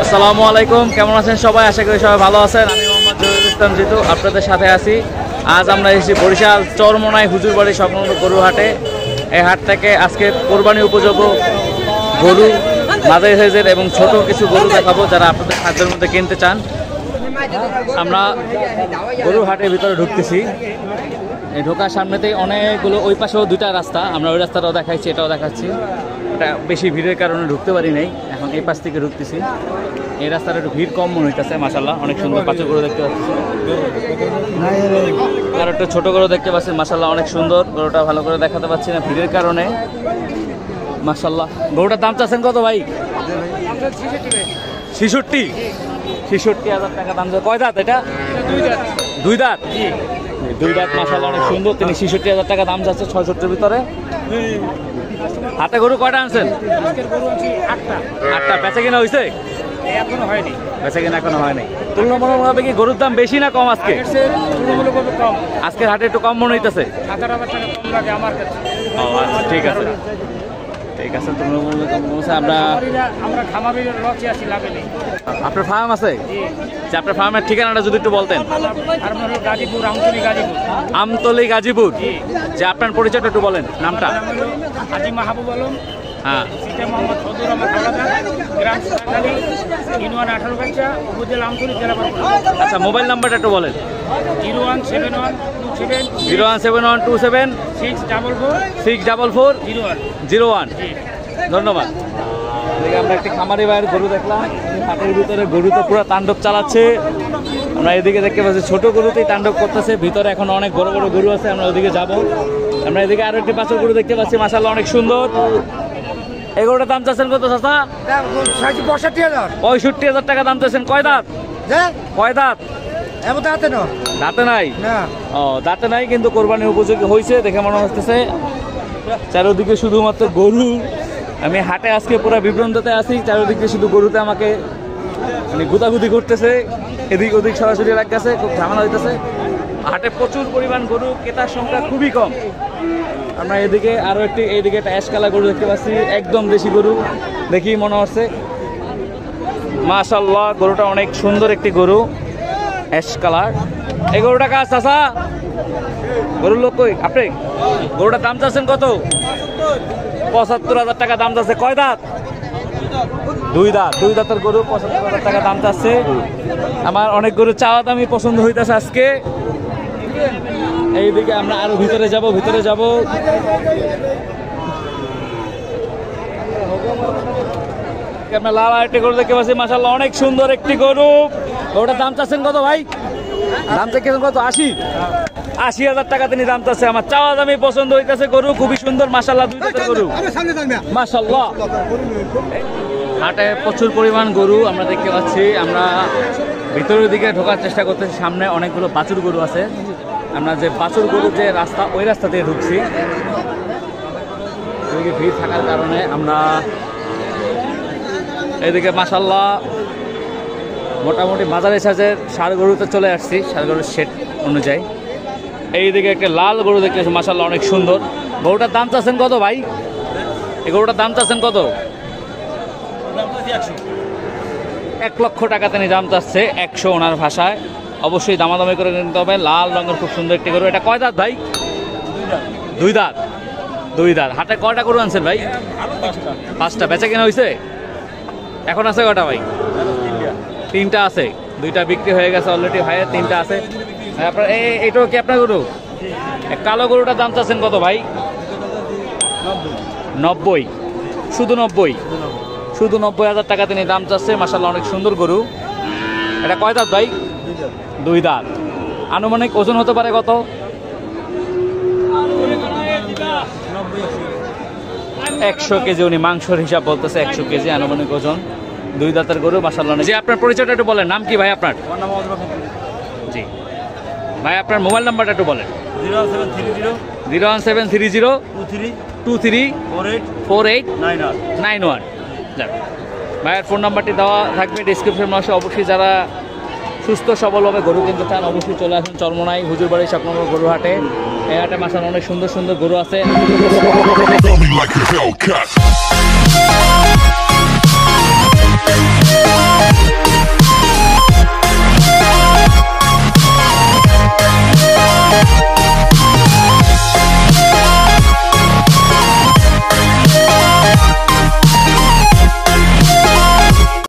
আসসালামু আলাইকুম, কেমন আছেন সবাই? আশা করি সবাই ভালো আছেন। আমি মোহাম্মদ জহিরুল ইসলাম জিতু আপনাদের সাথে আছি। আজ আমরা এসেছি বরিশাল চরমোনাই হুজুরবাড়ি সংলগ্ন গরু হাটে। এই হাট থেকে আজকে কোরবানি উপযোগ্য গরু, মাঝারি সাইজের এবং ছোট কিছু গরু দেখাবো যারা আপনাদের খাদ্যের মধ্যে কিনতে চান। আমরা গরু হাটের ভিতরে ঢুকতেছি। এই ঢোকার সামনেতেই অনেকগুলো, ওই পাশেও দুইটা রাস্তা, আমরা ওই রাস্তাটাও দেখাচ্ছি, এটাও দেখাচ্ছি। এটা বেশি ভিড়ের কারণে ঢুকতে পারি নাই, এখন এই পাশ থেকে ঢুকতেছি। এই রাস্তাটা একটু ভিড় কম মনে হইতেছে। মাশাআল্লাহ অনেক সুন্দর বাচ্চা গরু দেখতে পাচ্ছি, আর একটা ছোট গরু দেখতে পাচ্ছি। মাশাআল্লাহ অনেক সুন্দর। গরুটা ভালো করে দেখাতে পাচ্ছি না ভিড়ের কারণে। মাশাআল্লাহ গরুটার দাম চাচ্ছেন কত ভাই? 66,000 টাকা দাম। কয় দাঁত এটা? দুই দাঁত। দুই দাঁত। মাশাআল্লাহ অনেক সুন্দর। তিনি 66,000 টাকা দাম যাচ্ছে 66-র ভিতরে। হাতে গরু কয়টা আনছেন? আটটা। বেচা কিনা হয়েছে? এখনো হয়নি। বেচা কিনা এখনো হয়নি। তুলনামূলকভাবে কি গরুর দাম বেশি না কম আজকে? তুলনামূলকভাবে কম। আজকের হাটে একটু কম মনে হইতেছে। 1000 টাকা কম লাগে আমার কাছে। আচ্ছা, ঠিক আছে ঠিক আছে। তুলনামূলক আমরা খামারির লসে আছি, লাভে নেই। আপনার ফার্ম আছে? যে আপনার ফার্মের ঠিকানাটা যদি একটু বলতেন। গাজীপুর, আমতলী গাজীপুর। আমতলী গাজীপুর। যে আপনার পরিচয়টা একটু বলেন, নামটা। হাজি মাহবুব আলম। হ্যাঁ। সিটে মোহাম্মদ সদুর আহমদ হাওলাদার, গ্রাম সাদালি, ইউনিয়ন 18 গাছা, উপজেলা আমতলী, জেলা বরগুনা। আচ্ছা, মোবাইল নাম্বারটা একটু বলেন। 017127644 644 ধন্যবাদ। আমরা একটি খামারি ভাইয়ের গরু দেখলাম। হাটের ভিতরে গরু তো পুরো তাণ্ডব চালাচ্ছে। আমরা এদিকে দেখতে পাচ্ছি ছোট গরুতেই তাণ্ডব করতেছে। ভিতরে এখন অনেক বড় বড় গরু আছে, আমরা ওদিকে যাব। আমরা এদিকে আরো একটি পাঁচের গরু দেখতে পাচ্ছি। মাশাআল্লাহ অনেক সুন্দর। এই গরুটার দাম চাচ্ছেন কত চাচা? 65,000 টাকা দাম চাচ্ছেন। কয় দাঁত? কয় দাঁত? দাঁতে নাই। ও, দাঁতে নাই কিন্তু কোরবানির উপযোগী হয়েছে দেখে মনে হচ্ছে। চারিদিকে শুধুমাত্র গরু। আমি হাটে আজকে পুরো বিভ্রান্ততে আছি। চারিদিকে শুধু গরুতে আমাকে মানে গুতাগুতি করতেছে, এদিক ওদিক সরাসরি লাগতেছে, খুব ঝামেলা হইতেছে। হাটে প্রচুর পরিমাণ গরু, ক্রেতার সংখ্যা খুবই কম। আমরা এদিকে আরো একটি, এইদিকে একটা অ্যাশকালা গরু দেখতে পাচ্ছি, একদম দেশি গরু দেখি মনে হচ্ছে। মাশাআল্লাহ গরুটা অনেক সুন্দর একটি গরু, অ্যাশ কালার। এই গরুটা কাজ চাচা, গরুর লোক কই? আপনি গরুটার দাম চাচ্ছেন কত? 75,000 টাকা দাম চাচ্ছে। কয় দাঁত? দুই দাঁত। দুই দাঁতের গরু, 75,000 টাকা দাম চাচ্ছে। আমার অনেক গরু চাওয়া দামি পছন্দ হইতেছে আজকে। এইদিকে আমরা আরো ভিতরে যাব। আমরা লাল আরেকটি গরু দেখতে পাচ্ছি। মাশাআল্লাহ অনেক সুন্দর একটি গরু। গরুটার দাম চাচ্ছেন কত ভাই? দাম চাচ্ছেন কত? 80,000 টাকা তিনি দাম চাচ্ছে। আমার চাওয়া দামি পছন্দ হইতেছে গরু, খুবই সুন্দর। মাশাআল্লাহ দুই দাঁতের গরু। মাশাআল্লাহ হাটে প্রচুর পরিমাণ গরু আমরা দেখতে পাচ্ছি। আমরা ভিতরের দিকে ঢোকার চেষ্টা করতেছি। সামনে অনেকগুলো বাছুর গরু আছে। আমরা যে বাছুর গরু যে রাস্তা, ওই রাস্তা দিয়ে ঢুকছি। এদিকে ভিড় থাকার কারণে আমরা এদিকে মাশাআল্লাহ মোটামুটি মাঝারি সাইজের ষাঁড় গরুতে চলে আসছি, ষাঁড় গরুর সেট অনুযায়ী। এইদিকে একটা লাল গরু দেখতে পাচ্ছি, মাশাআল্লাহ অনেক সুন্দর। গরুটার দাম চাচ্ছেন কত ভাই? এই গরুটার দাম চাচ্ছেন কত? 1 লক্ষ টাকা তিনি দাম চাচ্ছে। 100 ওনার ভাষায়। অবশ্যই দামাদামি করে নিতে হবে। লাল রঙের খুব সুন্দর একটি গরু। এটা কয় দাঁত ভাই? দুই দাঁত। দুই দাঁত। হাটে কয়টা গরু আনছেন ভাই? 5টা। বেচা কিনা হয়েছে? এখন আছে কয়টা ভাই? 3টা আছে। 2টা বিক্রি হয়ে গেছে অলরেডি ভাইয়ের, 3টা আছে। আপনার এইটাও কি আপনার গরু? কালো গরুটার দাম চাচ্ছেন কত ভাই? 90। শুধু 90। শুধু 90,000 টাকা তিনি দাম চাচ্ছে। মাশাআল্লাহ অনেক সুন্দর গরু। এটা কয় দাঁত ভাই? দুই দাঁত। আনুমানিক ওজন হতে পারে কত? 100 কেজি। উনি মাংসর হিসাব বলতেছে, 100 কেজি আনুমানিক ওজন। দুই দাঁতের গরু। মাশাআল্লাহ। জি, আপনার পরিচয়টা একটু বলেন। নাম কি ভাই আপনার? জি ভাই, আপনার মোবাইল নাম্বারটা একটু বলেন। 01730234891। যাক, ভাইয়ের ফোন নাম্বারটি দেওয়া থাকবে ডিসক্রিপশন বক্সে। অবশ্যই যারা সুস্থ সবলভাবে গরু কিনতে চান অবশ্যই চলে আসুন চরমোনাই হুজুরবাড়ি সংলগ্ন গরু হাটে। এই হাটে মাশাআল্লাহ অনেক সুন্দর সুন্দর গরু আছে।